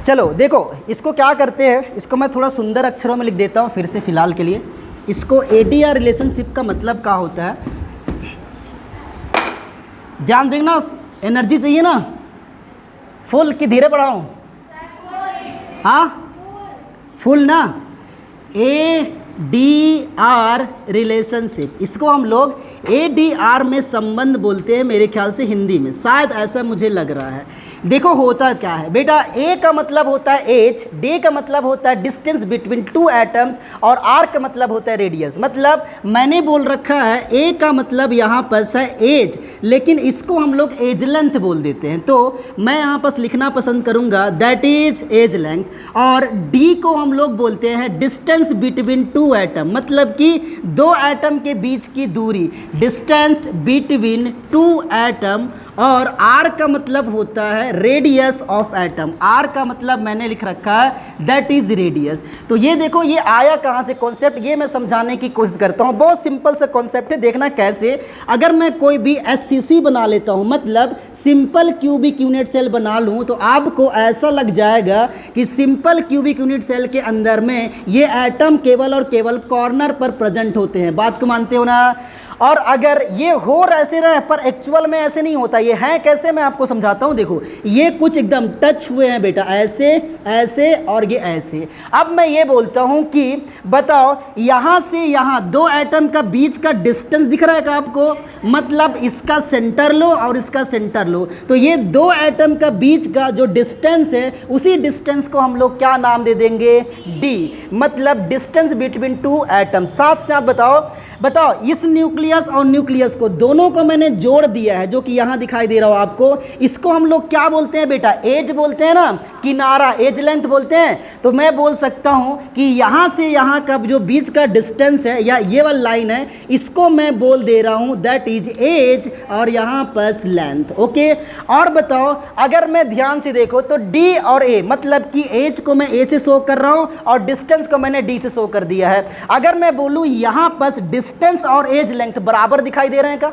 चलो देखो, इसको क्या करते हैं, इसको मैं थोड़ा सुंदर अक्षरों में लिख देता हूँ फिर से फ़िलहाल के लिए। इसको ADR रिलेशनशिप का मतलब क्या होता है, ध्यान देना, एनर्जी चाहिए ना, फुल कि धीरे पढ़ाऊँ? हाँ फुल ना। ADR रिलेशनशिप, इसको हम लोग ADR में संबंध बोलते हैं मेरे ख्याल से हिंदी में, शायद ऐसा मुझे लग रहा है। देखो होता क्या है बेटा, A का मतलब होता है एज, D का मतलब होता है डिस्टेंस बिटवीन टू एटम्स, और R का मतलब होता है रेडियस। मतलब मैंने बोल रखा है A का मतलब यहाँ पर है एज, लेकिन इसको हम लोग एज लेंथ बोल देते हैं, तो मैं यहाँ पर लिखना पसंद करूँगा दैट इज एज लेंथ। और D को हम लोग बोलते हैं डिस्टेंस बिटवीन टू एटम, मतलब कि दो एटम के बीच की दूरी, डिस्टेंस बिटवीन टू एटम। और R का मतलब होता है रेडियस ऑफ एटम, R का मतलब मैंने लिख रखा है दैट इज रेडियस। तो ये देखो ये आया कहाँ से कॉन्सेप्ट, ये मैं समझाने की कोशिश करता हूँ। बहुत सिंपल सा कॉन्सेप्ट है, देखना कैसे। अगर मैं कोई भी SCC बना लेता हूँ, मतलब सिंपल क्यूबिक यूनिट सेल बना लूँ, तो आपको ऐसा लग जाएगा कि सिंपल क्यूबिक यूनिट सेल के अंदर में ये एटम केवल और केवल कॉर्नर पर प्रेजेंट होते हैं। बात को मानते हो ना? और अगर ये हो ऐसे रहे, पर एक्चुअल में ऐसे नहीं होता। ये है कैसे, मैं आपको समझाता हूँ। देखो ये कुछ एकदम टच हुए हैं बेटा, ऐसे ऐसे और ये ऐसे। अब मैं ये बोलता हूँ कि बताओ यहाँ से यहाँ दो एटम का बीच का डिस्टेंस दिख रहा है क्या आपको? मतलब इसका सेंटर लो और इसका सेंटर लो, तो ये दो एटम का बीच का जो डिस्टेंस है, उसी डिस्टेंस को हम लोग क्या नाम दे देंगे? D, मतलब डिस्टेंस बिटवीन टू एटम। साथ साथ बताओ इस न्यूक्लियस और न्यूक्लियस को दोनों को मैंने जोड़ दिया है, जो कि यहाँ दिखाई दे रहा हो आपको। इसको हम लोग क्या बोलते हैं बेटा? एज बोलते हैं ना, किनारा, एज लेंथ बोलते हैं। तो मैं बोल सकता हूँ कि यहाँ से यहाँ का जो बीच का डिस्टेंस है, या ये वाला लाइन है, इसको मैं बोल दे रहा हूँ दैट इज एज, और यहाँ पर लेंथ। ओके। और बताओ अगर मैं ध्यान से देखो तो D और A, मतलब कि एज को मैं A से शो कर रहा हूँ और डिस्टेंस को मैंने D से शो कर दिया है। अगर मैं बोलूँ यहाँ पर डिस्टेंस और एज लेंथ बराबर दिखाई दे रहे हैं क्या?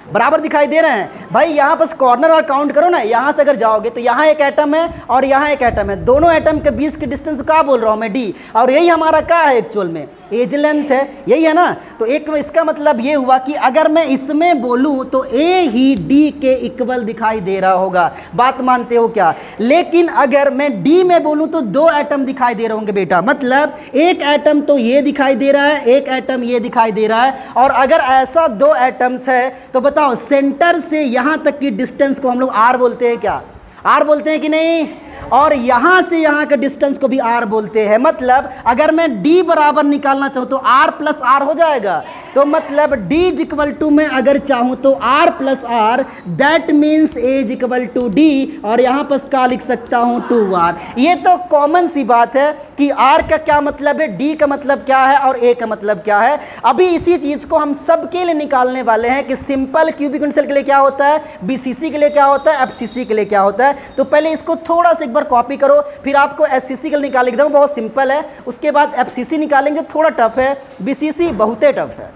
बराबर दिखाई दे रहे हैं भाई। यहाँ पर कॉर्नर और काउंट करो ना, यहाँ से अगर जाओगे तो यहाँ एक एटम है और यहाँ एक एटम है, दोनों एटम के बीच के डिस्टेंस क्या बोल रहा हूँ मैं? D। और यही हमारा क्या है एक्चुअल में? एज लेंथ है, यही है ना। तो एक इसका मतलब ये हुआ कि अगर मैं इसमें बोलूँ तो A ही D के इक्वल दिखाई दे रहा होगा। बात मानते हो क्या? लेकिन अगर मैं D में बोलूँ तो दो एटम दिखाई दे रहे होंगे बेटा, मतलब एक एटम तो ये दिखाई दे रहा है, एक एटम ये दिखाई दे रहा है। और अगर ऐसा दो एटम्स है तो बताओ सेंटर से यहां तक की डिस्टेंस को हम लोग R बोलते हैं क्या? R बोलते हैं कि नहीं? और यहां से यहां के डिस्टेंस को भी R बोलते हैं। मतलब अगर मैं D बराबर निकालना चाहूं तो R प्लस R हो जाएगा। तो मतलब D इज इक्वल टू, मैं अगर चाहूं तो R plus R, that means A is equal to D, और यहां पर क्या लिख सकता हूं? 2R। ये तो कॉमन सी बात है कि R का क्या मतलब है, D का मतलब क्या है और A का मतलब क्या है। अभी इसी चीज को हम सबके लिए निकालने वाले हैं कि सिंपल क्यूबिक यूनिट सेल के लिए क्या होता है, BCC के लिए क्या होता है, FCC के लिए क्या होता है। तो पहले इसको थोड़ा सा एक बार कॉपी करो, फिर आपको SCC के लिए निकाल के दूंगा, बहुत सिंपल है। उसके बाद FCC निकालेंगे, थोड़ा टफ है, BCC बहुत टफ है।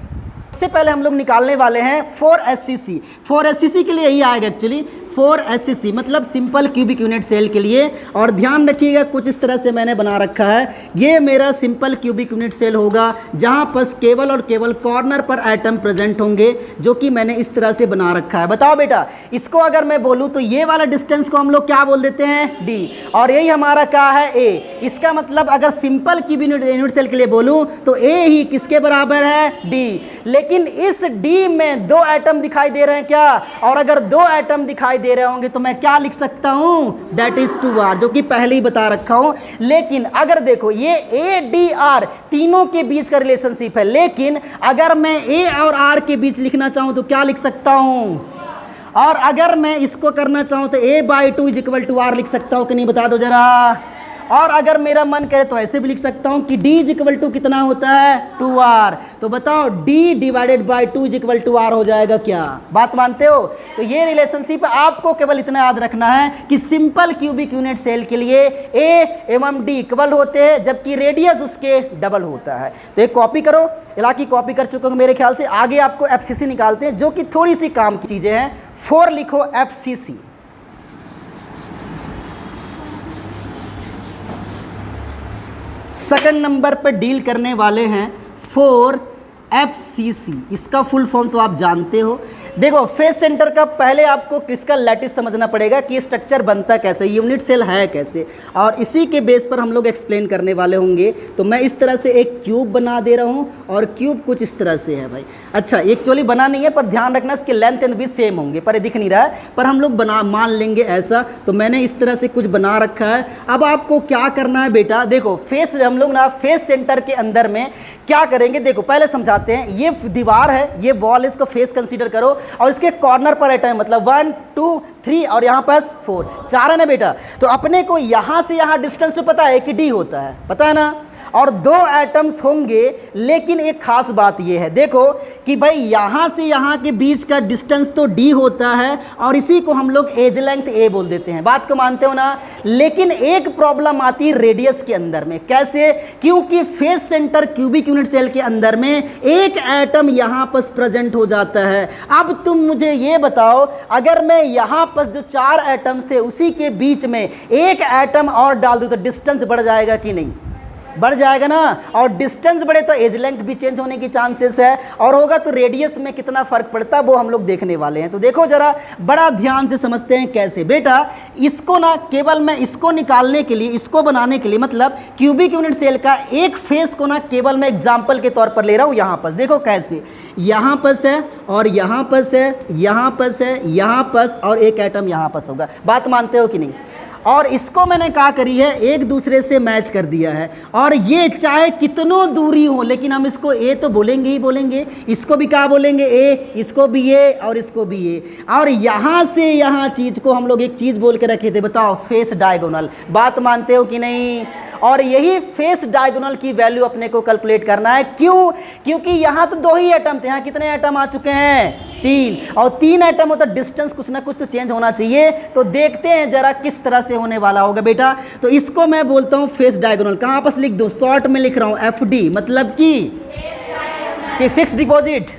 सबसे पहले हम लोग निकालने वाले हैं 4SCC। 4SCC के लिए यही आएगा एक्चुअली, 4SCC मतलब सिंपल क्यूबिक यूनिट सेल के लिए। और ध्यान रखिएगा कुछ इस तरह से मैंने बना रखा है, ये मेरा सिंपल क्यूबिक यूनिट सेल होगा, जहां पर केवल और केवल कॉर्नर पर एटम प्रेजेंट होंगे, जो कि मैंने इस तरह से बना रखा है। बताओ बेटा, इसको अगर मैं बोलूं तो ये वाला डिस्टेंस को हम लोग क्या बोल देते हैं? D, और यही हमारा क्या है? A। इसका मतलब अगर सिंपल क्यूबिक यूनिट सेल के लिए बोलूं तो A ही किसके बराबर है? D। लेकिन इस D में दो एटम दिखाई दे रहे हैं क्या? और अगर दो एटम दिखाई दे रहे होंगे तो मैं क्या लिख सकता हूं? दैट इज 2R, जो कि पहले ही बता रखा हूं। लेकिन अगर देखो ये ADR तीनों के बीच का रिलेशनशिप है, लेकिन अगर मैं A और R के बीच लिखना चाहूं तो क्या लिख सकता हूं? और अगर मैं इसको करना चाहूं तो A/2 is equal to R लिख सकता हूं कि नहीं? बता दो जरा। और अगर मेरा मन करे तो ऐसे भी लिख सकता हूं कि D इज इक्वल टू कितना होता है? 2R। तो बताओ D divided by 2 is equal to R हो जाएगा क्या? बात मानते हो? तो ये रिलेशनशिप आपको केवल इतना याद रखना है कि सिंपल क्यूबिक यूनिट सेल के लिए A एवं D इक्वल होते हैं, जबकि रेडियस उसके डबल होता है। तो एक कॉपी करो, इलाकी कॉपी कर चुके हो मेरे ख्याल से। आगे आपको FCC निकालते हैं, जो कि थोड़ी सी काम की चीजें हैं। 4 लिखो FCC। सेकंड नंबर पर डील करने वाले हैं 4FCC। इसका फुल फॉर्म तो आप जानते हो। देखो फेस सेंटर का पहले आपको क्रिस्टल लैटिस समझना पड़ेगा कि स्ट्रक्चर बनता कैसे, यूनिट सेल है कैसे, और इसी के बेस पर हम लोग एक्सप्लेन करने वाले होंगे। तो मैं इस तरह से एक क्यूब बना दे रहा हूँ और क्यूब कुछ इस तरह से है भाई। अच्छा एक्चुअली बना नहीं है, पर ध्यान रखना इसके लेंथ एंड विड्थ सेम होंगे, पर दिख नहीं रहा है, पर हम लोग बना मान लेंगे ऐसा। तो मैंने इस तरह से कुछ बना रखा है। अब आपको क्या करना है बेटा, देखो फेस हम लोग ना फेस सेंटर के अंदर में क्या करेंगे, देखो पहले समझाते हैं। ये दीवार है, ये वॉल, इसको फेस कंसीडर करो, और इसके कॉर्नर पर एटम मतलब 1 2 3 और यहाँ पास 4 4 है ना बेटा। तो अपने को यहाँ से यहाँ डिस्टेंस तो पता है कि डी होता है, पता है ना, और 2 एटम्स होंगे। लेकिन एक खास बात ये है देखो कि भाई यहाँ से यहाँ के बीच का डिस्टेंस तो डी होता है, और इसी को हम लोग एज लेंथ ए बोल देते हैं। बात को मानते हो ना। लेकिन एक प्रॉब्लम आती है रेडियस के अंदर में। कैसे? क्योंकि face centre cubic unit cell के अंदर में एक एटम यहाँ पर प्रेजेंट हो जाता है। अब तुम मुझे ये बताओ, अगर मैं यहाँ पर जो 4 एटम्स थे उसी के बीच में एक एटम और डाल दूँ तो डिस्टेंस बढ़ जाएगा कि नहीं? बढ़ जाएगा ना। और डिस्टेंस बढ़े तो एज लेंथ भी चेंज होने की चांसेस है, और होगा तो रेडियस में कितना फर्क पड़ता है वो हम लोग देखने वाले हैं। तो देखो जरा बड़ा ध्यान से समझते हैं कैसे। बेटा इसको ना केवल मैं इसको निकालने के लिए, इसको बनाने के लिए, मतलब क्यूबिक यूनिट सेल का एक फेस को ना केवल मैं एग्जाम्पल के तौर पर ले रहा हूँ। यहाँ पर देखो कैसे, यहाँ पर है और यहाँ पर है, यहाँ पर है, यहाँ पर, और एक एटम यहाँ पर होगा। बात मानते हो कि नहीं? और इसको मैंने क्या करी है, एक दूसरे से मैच कर दिया है। और ये चाहे कितनों दूरी हो, लेकिन हम इसको ए तो बोलेंगे ही बोलेंगे, इसको भी क्या बोलेंगे ए, इसको भी ए और इसको भी ए। और यहाँ से यहाँ चीज़ को हम लोग एक चीज़ बोल के रखे थे, बताओ फेस डायगोनल। बात मानते हो कि नहीं? और यही फेस डायगोनल की वैल्यू अपने को कैलकुलेट करना है। क्यों? क्योंकि यहाँ तो 2 ही एटम थे, यहाँ कितने एटम आ चुके हैं? 3, और 3 एटम हो तो डिस्टेंस कुछ ना कुछ तो चेंज होना चाहिए। तो देखते हैं जरा किस तरह से होने वाला होगा बेटा। तो इसको मैं बोलता हूँ फेस डायगोनल। कहाँ पर लिख दूँ? शॉर्ट में लिख रहा हूँ FD, मतलब कि फिक्स डिपॉजिट।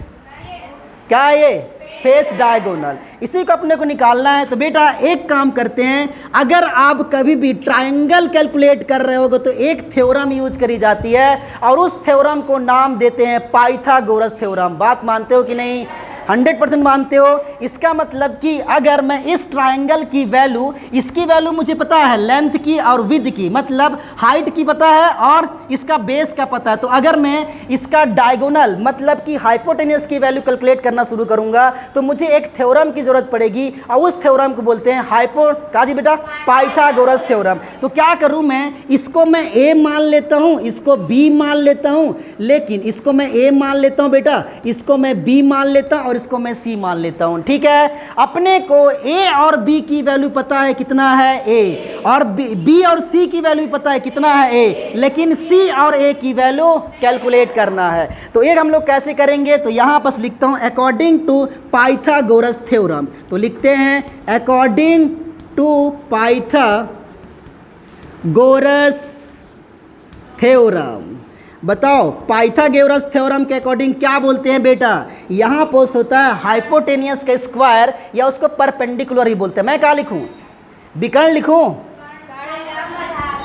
क्या है ये? Face diagonal. इसी को अपने को निकालना है। तो बेटा एक काम करते हैं, अगर आप कभी भी ट्रायंगल कैलकुलेट कर रहे होगे तो एक थ्योरम यूज करी जाती है, और उस थ्योरम को नाम देते हैं पाइथागोरस थ्योरम। बात मानते हो कि नहीं? 100% मानते हो। इसका मतलब कि अगर मैं इस ट्रायंगल की वैल्यू, इसकी वैल्यू मुझे पता है लेंथ की और विड्थ की, मतलब हाइट की पता है और इसका बेस का पता है। तो अगर मैं इसका डायगोनल मतलब कि हाइपोटेनियस की वैल्यू कैलकुलेट करना शुरू करूंगा तो मुझे एक थ्योरम की जरूरत पड़ेगी, और उस थ्योरम को बोलते हैं काजी बेटा पाइथागोरस थ्योरम। तो क्या करूं मैं, इसको मैं ए मान लेता हूं, इसको बी मान लेता हूं, लेकिन इसको मैं ए मान लेता हूं बेटा, इसको मैं बी मान लेता हूं और इसको मैं सी मान लेता हूं। ठीक है, अपने को ए और बी की वैल्यू पता है कितना है ए, और बी और सी की वैल्यू पता है कितना है ए, लेकिन सी और ए की वैल्यू कैलकुलेट करना है। तो एक हम लोग कैसे करेंगे, तो यहां पर लिखता हूं अकॉर्डिंग टू पाइथागोरस थ्योरम। तो लिखते हैं अकॉर्डिंग टू पाइथागोरस थ्योरम। बताओ पाइथागोरस थ्योरम के अकॉर्डिंग क्या बोलते हैं बेटा? यहाँ पोस्ट होता है हाइपोटेनियस का स्क्वायर, या उसको परपेंडिकुलर ही बोलते हैं। मैं क्या लिखूं? विकर्ण लिखूं?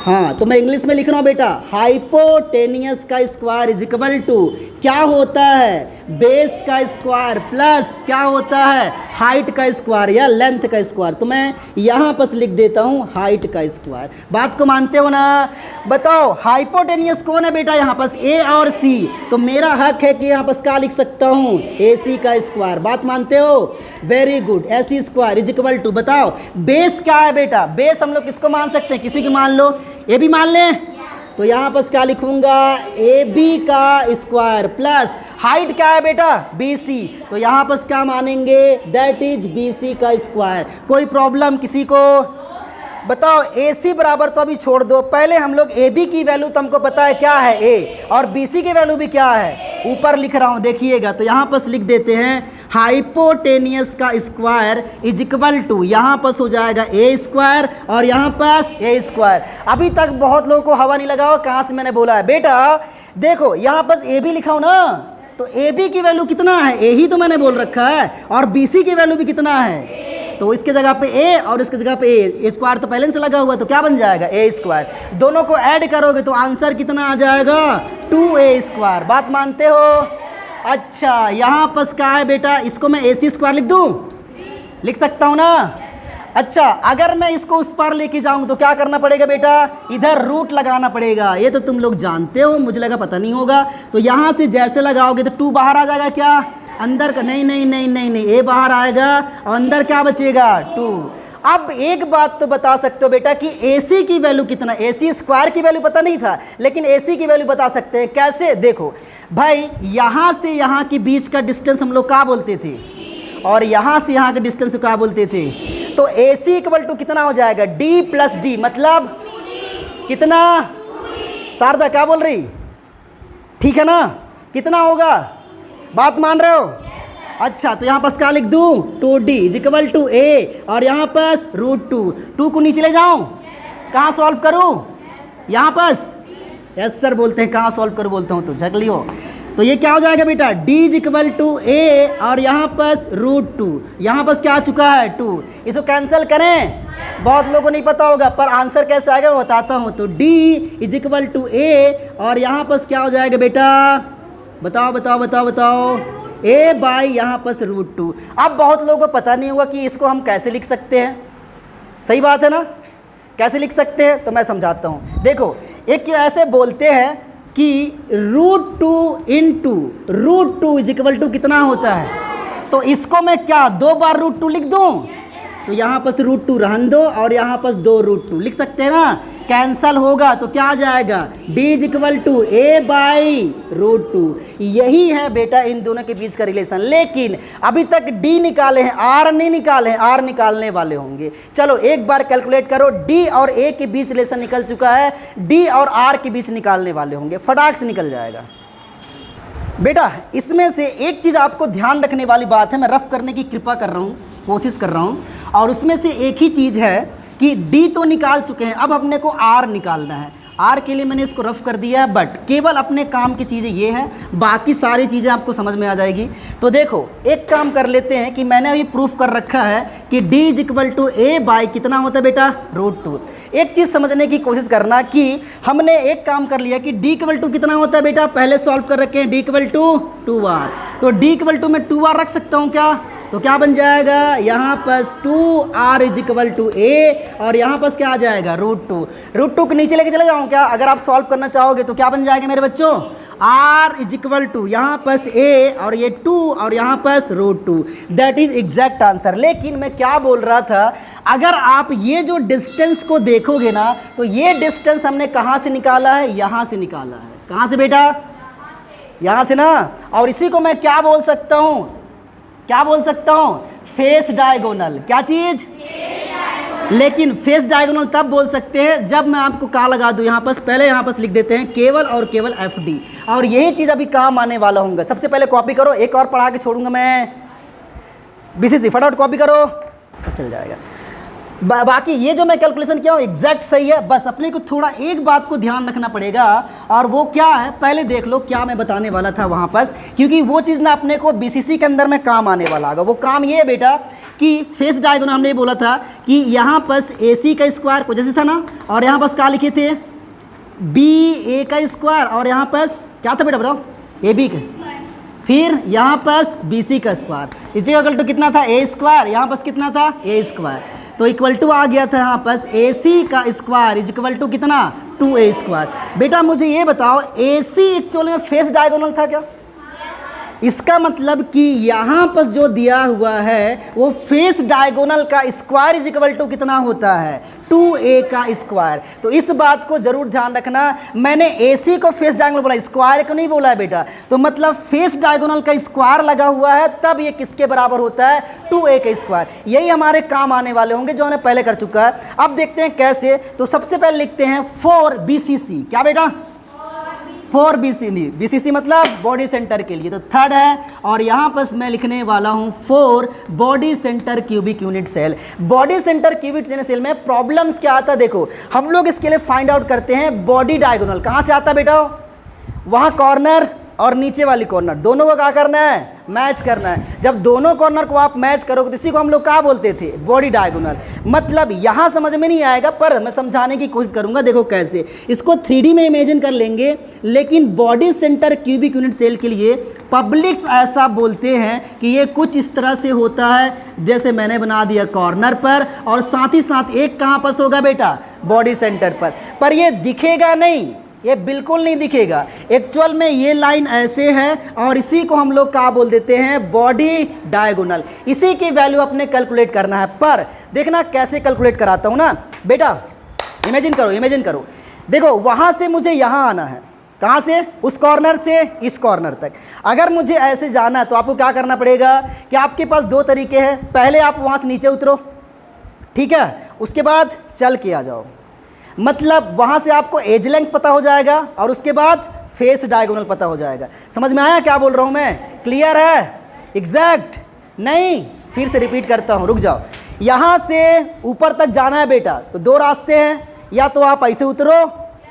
हाँ, तो मैं इंग्लिश में लिख रहा हूँ बेटा, हाइपोटेनियस का स्क्वायर इज इक्वल टू क्या होता है? बेस का स्क्वायर प्लस क्या होता है? हाइट का स्क्वायर या लेंथ का स्क्वायर। तो मैं यहाँ पर लिख देता हूँ हाइट का स्क्वायर। बात को मानते हो ना? बताओ हाइपोटेनियस कौन है बेटा? यहाँ पर ए और सी। तो मेरा हक है कि यहाँ पर क्या लिख सकता हूँ? AC का स्क्वायर। बात मानते हो? Very good. AC square is equal to, बताओ बेस क्या है बेटा? बेस हम लोग किसको मान सकते हैं? किसी की मान लो, ए भी मान लें। तो यहाँ पर क्या लिखूंगा? AB का स्क्वायर प्लस हाइट क्या है बेटा? BC। तो यहाँ पर क्या मानेंगे? दैट इज BC का स्क्वायर। कोई प्रॉब्लम किसी को? बताओ AC बराबर तो अभी छोड़ दो, पहले हम लोग AB की वैल्यू तो हमको पता है क्या है A, और BC की वैल्यू भी क्या है? ऊपर लिख रहा हूँ देखिएगा। तो यहाँ पर लिख देते हैं हाइपोटेनियस का स्क्वायर इज इक्वल टू, यहाँ पर हो जाएगा A स्क्वायर और यहाँ पर A स्क्वायर। अभी तक बहुत लोगों को हवा नहीं लगाओ कहाँ से मैंने बोला है बेटा। देखो यहाँ पर AB लिखा हो ना, तो AB की वैल्यू कितना है? A ही तो मैंने बोल रखा है, और BC की वैल्यू भी कितना है? तो इसके जगह पे ए और इसके जगह पे ए स्क्वायर तो पहले से लगा हुआ, तो क्या बन जाएगा ए स्क्वायर। दोनों को ऐड करोगे तो आंसर कितना आ जाएगा 2a स्क्वायर। बात मानते हो? अच्छा यहाँ पर क्या है बेटा, इसको मैं ac स्क्वायर लिख दूँ, लिख सकता हूँ ना। अच्छा अगर मैं इसको उस पार लेके जाऊँ तो क्या करना पड़ेगा बेटा, इधर रूट लगाना पड़ेगा। ये तो तुम लोग जानते हो, मुझे लगा पता नहीं होगा। तो यहाँ से जैसे लगाओगे तो 2 बाहर आ जाएगा, क्या अंदर का, नहीं नहीं नहीं नहीं नहीं, ए बाहर आएगा और अंदर क्या बचेगा 2। अब एक बात तो बता सकते हो बेटा कि AC की वैल्यू कितना, AC स्क्वायर की वैल्यू पता नहीं था लेकिन AC की वैल्यू बता सकते हैं। कैसे, देखो भाई यहाँ से यहाँ के बीच का डिस्टेंस हम लोग क्या बोलते थे, और यहाँ से यहाँ के डिस्टेंस को क्या बोलते थे। तो AC इक्वल टू कितना हो जाएगा D प्लस डी, मतलब कितना, शारदा क्या बोल रही, ठीक है ना, कितना होगा, बात मान रहे हो। अच्छा तो यहाँ पास क्या लिख दूँ 2D इक्वल टू ए और यहाँ पास √2 को नीचे ले जाऊँ, कहाँ सॉल्व करूँ, यहाँ पास, यस सर बोलते हैं, कहाँ सॉल्व करूँ बोलता हूँ तो झक लियो। तो ये क्या हो जाएगा बेटा D इक्वल टू ए और यहाँ पास √2, यहाँ पास क्या आ चुका है 2, इसको कैंसिल करें, बहुत लोगों को नहीं पता होगा पर आंसर कैसे आएगा मैं बताता हूँ। तो D इक्वल टू ए और यहाँ पास क्या हो जाएगा बेटा, बताओ बताओ बताओ बताओ, a बाई यहाँ पास √2। अब बहुत लोगों को पता नहीं होगा कि इसको हम कैसे लिख सकते हैं, सही बात है ना, कैसे लिख सकते हैं, तो मैं समझाता हूँ। देखो एक ऐसे बोलते हैं कि √2 इंटू √2 इज इक्वल टू कितना होता है, तो इसको मैं क्या 2 बार √2 लिख दूँ, तो यहाँ पर √2 रहन दो और यहाँ पर 2 √2 लिख सकते हैं ना, कैंसल होगा तो क्या आ जाएगा D equal to a by √2। यही है बेटा इन दोनों के बीच का रिलेशन। लेकिन अभी तक D निकाले हैं, R नहीं निकाले हैं, R निकालने वाले होंगे। चलो एक बार कैलकुलेट करो, D और A के बीच रिलेशन निकल चुका है, D और R के बीच निकालने वाले होंगे, फटाक से निकल जाएगा। बेटा इसमें से एक चीज़ आपको ध्यान रखने वाली बात है, मैं रफ करने की कृपा कर रहा हूँ, कोशिश कर रहा हूँ, और उसमें से एक ही चीज़ है कि D तो निकाल चुके हैं, अब अपने को R निकालना है। R के लिए मैंने इसको रफ कर दिया है, बट केवल अपने काम की चीज़ें ये हैं, बाकी सारी चीज़ें आपको समझ में आ जाएगी। तो देखो एक काम कर लेते हैं कि मैंने अभी प्रूफ कर रखा है कि D equal to a by कितना होता है बेटा √2। एक चीज़ समझने की कोशिश करना कि हमने एक काम कर लिया कि D इक्वल टू कितना होता है बेटा, पहले सॉल्व कर रखे हैं, D इक्वल टू 2R, तो D इक्वल टू में 2R रख सकता हूँ क्या, तो क्या बन जाएगा यहाँ पास 2R इज इक्वल टू ए और यहाँ पास क्या आ जाएगा √2 को नीचे लेके चले जाऊँ क्या, अगर आप सॉल्व करना चाहोगे तो क्या बन जाएगा मेरे बच्चों, R इज इक्वल टू यहाँ पास ए और ये 2 और यहाँ पास √2, दैट इज एग्जैक्ट आंसर। लेकिन मैं क्या बोल रहा था, अगर आप ये जो डिस्टेंस को देखोगे ना तो ये डिस्टेंस हमने कहाँ से निकाला है, यहाँ से निकाला है, कहाँ से बेटा, यहाँ से ना। और इसी को मैं क्या बोल सकता हूँ, क्या बोल सकता हूँ, फेस डायगोनल, क्या चीज़, लेकिन फेस डायगोनल तब बोल सकते हैं जब मैं आपको क्या लगा दूँ, यहाँ पास पहले यहाँ पास लिख देते हैं केवल और केवल FD, और यही चीज़ अभी काम आने वाला होगा। सबसे पहले कॉपी करो, एक और पढ़ा के छोड़ूंगा मैं, BCC फटाफट कॉपी करो तो चल जाएगा। बाकी ये जो मैं कैलकुलेशन किया हूँ एग्जैक्ट सही है, बस अपने को थोड़ा एक बात को ध्यान रखना पड़ेगा, और वो क्या है पहले देख लो क्या मैं बताने वाला था वहाँ पर, क्योंकि वो चीज़ ना अपने को BCC के अंदर में काम आने वाला होगा। वो काम ये है बेटा कि फेस डायगोनल हमने बोला था कि यहाँ पास AC का स्क्वायर को जैसे था ना, और यहाँ पास क्या लिखे थे BA का स्क्वायर, और यहाँ पास क्या था बेटा बताओ AB का, फिर यहाँ पास BC का स्क्वायर इज इक्वल टू कितना था A स्क्वायर, यहाँ पास कितना था A स्क्वायर, तो इक्वल टू आ गया था यहाँ पास AC का स्क्वायर इज इक्वल टू कितना 2A स्क्वायर। बेटा मुझे ये बताओ AC एक्चुअली में फेस डायगोनल था क्या, इसका मतलब कि यहाँ पर जो दिया हुआ है वो फेस डायगोनल का स्क्वायर इज इक्वल टू कितना होता है 2A का स्क्वायर। तो इस बात को जरूर ध्यान रखना, मैंने AC को फेस डायगोनल बोला, स्क्वायर को नहीं बोला है बेटा। तो मतलब फेस डायगोनल का स्क्वायर लगा हुआ है तब ये किसके बराबर होता है 2A का स्क्वायर। यही हमारे काम आने वाले होंगे जो हमने पहले कर चुका है। अब देखते हैं कैसे। तो सबसे पहले लिखते हैं 4BCC, क्या बेटा 4BCC मतलब बॉडी सेंटर के लिए, तो थर्ड है। और यहाँ पर मैं लिखने वाला हूँ 4 body centre cubic unit cell. Body centre cubic unit cell में प्रॉब्लम्स क्या आता है, देखो हम लोग इसके लिए फाइंड आउट करते हैं बॉडी डायगोनल कहाँ से आता है बेटा, वहाँ कॉर्नर और नीचे वाली कॉर्नर, दोनों को क्या करना है, मैच करना है। जब दोनों कॉर्नर को आप मैच करोगे तो इसी को हम लोग क्या बोलते थे, बॉडी डायगोनल। मतलब यहाँ समझ में नहीं आएगा पर मैं समझाने की कोशिश करूँगा। देखो कैसे, इसको 3D में इमेजिन कर लेंगे, लेकिन body centre cubic unit cell के लिए पब्लिक्स ऐसा बोलते हैं कि ये कुछ इस तरह से होता है, जैसे मैंने बना दिया कॉर्नर पर, और साथ ही साथ एक कहाँ पर होगा बेटा, बॉडी सेंटर पर ये दिखेगा नहीं, ये बिल्कुल नहीं दिखेगा। एक्चुअल में ये लाइन ऐसे है और इसी को हम लोग क्या बोल देते हैं, बॉडी डायगोनल। इसी की वैल्यू अपने कैलकुलेट करना है। पर देखना कैसे कैलकुलेट कराता हूँ ना बेटा, इमेजिन करो। देखो वहाँ से मुझे यहाँ आना है, कहाँ से, उस कॉर्नर से इस कॉर्नर तक। अगर मुझे ऐसे जाना है तो आपको क्या करना पड़ेगा कि आपके पास दो तरीके हैं। पहले आप वहाँ से नीचे उतरो, ठीक है, उसके बाद चल के आ जाओ। मतलब वहाँ से आपको एज लेंथ पता हो जाएगा और उसके बाद फेस डायगोनल पता हो जाएगा। समझ में आया क्या बोल रहा हूँ मैं, क्लियर है, एग्जैक्ट नहीं, फिर से रिपीट करता हूँ, रुक जाओ। यहाँ से ऊपर तक जाना है बेटा तो दो रास्ते हैं, या तो आप ऐसे उतरो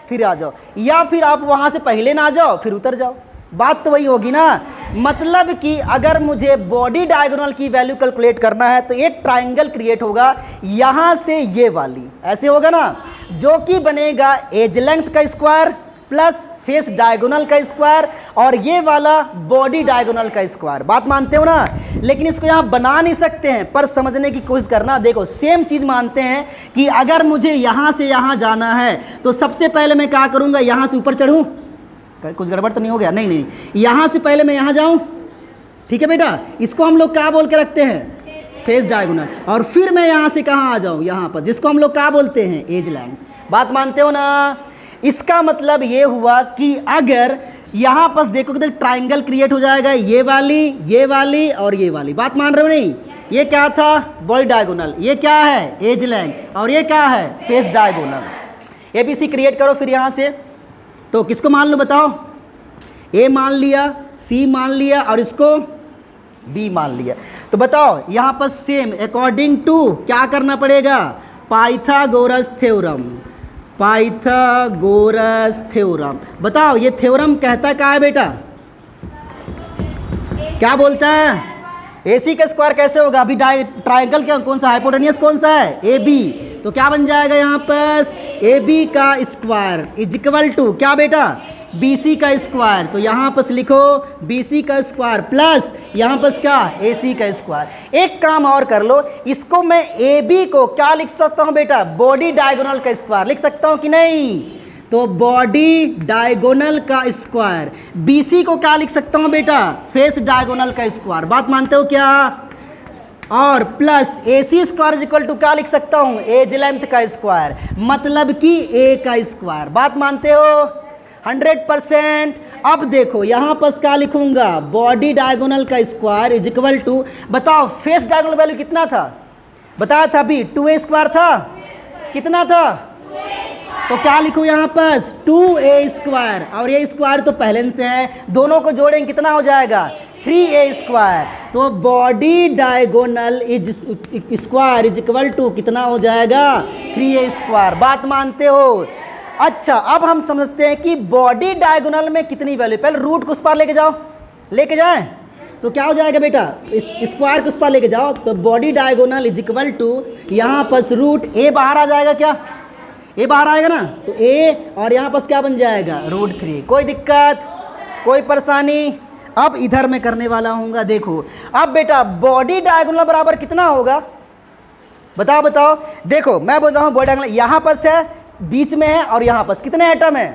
फिर आ जाओ, या फिर आप वहाँ से पहले ना जाओ फिर उतर जाओ। बात तो वही होगी ना। मतलब कि अगर मुझे बॉडी डायगोनल की वैल्यू कैलकुलेट करना है तो एक ट्रायंगल क्रिएट होगा यहाँ से ये वाली, ऐसे होगा ना, जो कि बनेगा एज लेंथ का स्क्वायर प्लस फेस डायगोनल का स्क्वायर और ये वाला बॉडी डायगोनल का स्क्वायर। बात मानते हो ना। लेकिन इसको यहाँ बना नहीं सकते हैं, पर समझने की कोशिश करना। देखो सेम चीज़ मानते हैं कि अगर मुझे यहाँ से यहाँ जाना है तो सबसे पहले मैं क्या करूँगा, यहाँ से ऊपर चढ़ूँ, कुछ गड़बड़ तो नहीं हो गया, नहीं, यहाँ से पहले मैं यहाँ जाऊँ, ठीक है बेटा, इसको हम लोग क्या बोल के रखते हैं, फेस डायगोनल, और फिर मैं यहाँ से कहाँ आ जाऊँ, यहाँ पर, जिसको हम लोग क्या बोलते हैं, एज लेंथ। बात मानते हो ना। इसका मतलब ये हुआ कि अगर यहाँ पर देखोगे तो ट्राइंगल क्रिएट हो जाएगा, ये वाली और ये वाली। बात मान रहे हो नहीं। ये क्या था, बॉडी डायगोनल, ये क्या है, एज लेंथ, और ये क्या है, फेस डायगोनल। एबीसी क्रिएट करो फिर यहाँ से। तो किसको मान लो बताओ, ए मान लिया, सी मान लिया और इसको बी मान लिया। तो बताओ यहाँ पर सेम अकॉर्डिंग टू क्या करना पड़ेगा, पाइथागोरस थ्योरम। बताओ ये थ्योरम कहता क्या है बेटा, क्या बोलता है, AC का स्क्वायर कैसे होगा, अभी ट्रायंगल क्या कौन सा, हाइपोटेनियस कौन सा है, AB। तो क्या बन जाएगा यहाँ पर, AB का स्क्वायर इज इक्वल टू क्या बेटा, BC का स्क्वायर। तो यहाँ पर लिखो BC का स्क्वायर प्लस यहाँ पर क्या, AC का स्क्वायर। एक काम और कर लो, इसको मैं AB को क्या लिख सकता हूँ बेटा, बॉडी डायगोनल का स्क्वायर लिख सकता हूँ कि नहीं। तो बॉडी डायगोनल का स्क्वायर, BC को क्या लिख सकता हूँ बेटा, फेस डायगोनल का स्क्वायर। बात मानते हो क्या। और plus AC square is equal to क्या लिख सकता हूँ, एज लेंथ का स्क्वायर, मतलब कि A का स्क्वायर। बात मानते हो 100%। अब देखो यहाँ पर क्या लिखूंगा, बॉडी डायगोनल का स्क्वायर इज इक्वल टू, बताओ फेस डायगोनल वैल्यू कितना था, बताया था अभी 2A स्क्वायर था, कितना था, तो क्या लिखूँ यहाँ पर 2A स्क्वायर, और ये स्क्वायर तो पहले से है, दोनों को जोड़ेंगे कितना हो जाएगा 3A स्क्वायर। तो body diagonal is square is equal to कितना हो जाएगा 3A स्क्वायर। बात मानते हो। अच्छा अब हम समझते हैं कि बॉडी डायगोनल में कितनी वैल्यू, पहले रूट को उस पार लेके जाएं तो क्या हो जाएगा बेटा, इस स्क्वायर को उस पार लेके जाओ तो body diagonal is equal to यहाँ पर रूट A बाहर आ जाएगा, क्या A बाहर आएगा ना, तो A और यहाँ पर क्या बन जाएगा √3। कोई दिक्कत, कोई परेशानी। अब इधर मैं करने वाला हूँ, देखो अब बेटा बॉडी डायगोनल बराबर कितना होगा, बताओ। देखो मैं बोल रहा हूँ बॉडी डायगोनल यहाँ पर है, बीच में है, और यहाँ पर कितने एटम है,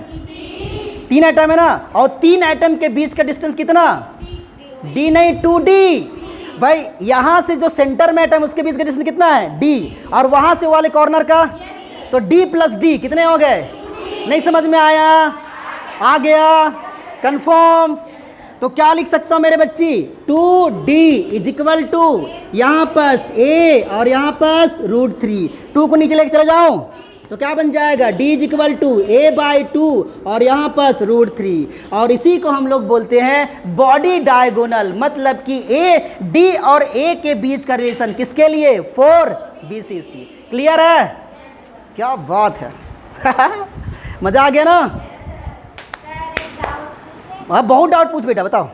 3 एटम है ना, और 3 एटम के बीच का डिस्टेंस कितना, D नहीं 2D। भाई यहाँ से जो सेंटर में एटम उसके बीच का डिस्टेंस कितना है D, और वहाँ से वाले कॉर्नर का तो D प्लस D कितने हो गए, नहीं समझ में आया, आ गया कंफर्म। तो क्या लिख सकता हूँ मेरे बच्ची, 2D इज इक्वल टू यहाँ पर A और यहाँ पर √3, 2 को नीचे लेके चले जाओ तो क्या बन जाएगा, D is equal to A/2 और यहाँ पर √3। और इसी को हम लोग बोलते हैं बॉडी डायगोनल, मतलब कि D और A के बीच का रिलेशन किसके लिए, 4BCC। क्लियर है, क्या बात है मजा आ गया ना। हाँ बहुत डाउट पूछ बेटा, बताओ।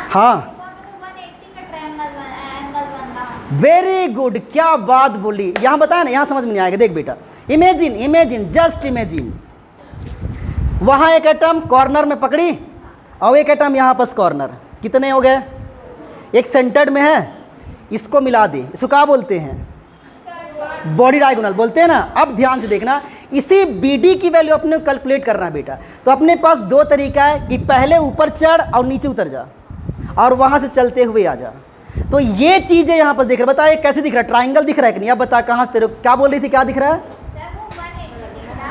हाँ वेरी गुड, क्या बात बोली, यहाँ बताया ना, यहाँ समझ में नहीं आएगा। देख बेटा, इमेजिन इमेजिन जस्ट इमेजिन, वहाँ एक एटम कॉर्नर में पकड़ी और एक एटम यहाँ पास कॉर्नर, कितने हो गए? एक सेंटर्ड में है, इसको मिला दे, इसको क्या बोलते हैं? बॉडी डायगोनल बोलते हैं ना। अब ध्यान से देखना, इसी BD की वैल्यू अपने कैलकुलेट करना है बेटा। तो अपने पास दो तरीका है कि पहले ऊपर चढ़ और नीचे उतर जा और वहाँ से चलते हुए आ जा। तो ये चीज़ें यहाँ पर देख रहे, बता ये कैसे दिख रहा है? ट्राइंगल दिख रहा है कि नहीं? अब बता कहाँ से तेरे, क्या बोल रही थी, क्या दिख रहा है?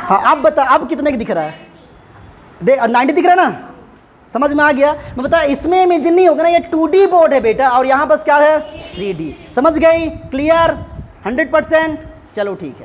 हाँ अब बता, अब कितने का दिख रहा है? देख 90 दिख रहा है ना, समझ में आ गया? मैं बता, इसमें इमेजिन नहीं होगा ना, ये 2D बोर्ड है बेटा और यहाँ बस क्या है? 3D। समझ गई? क्लियर? 100%? चलो ठीक है।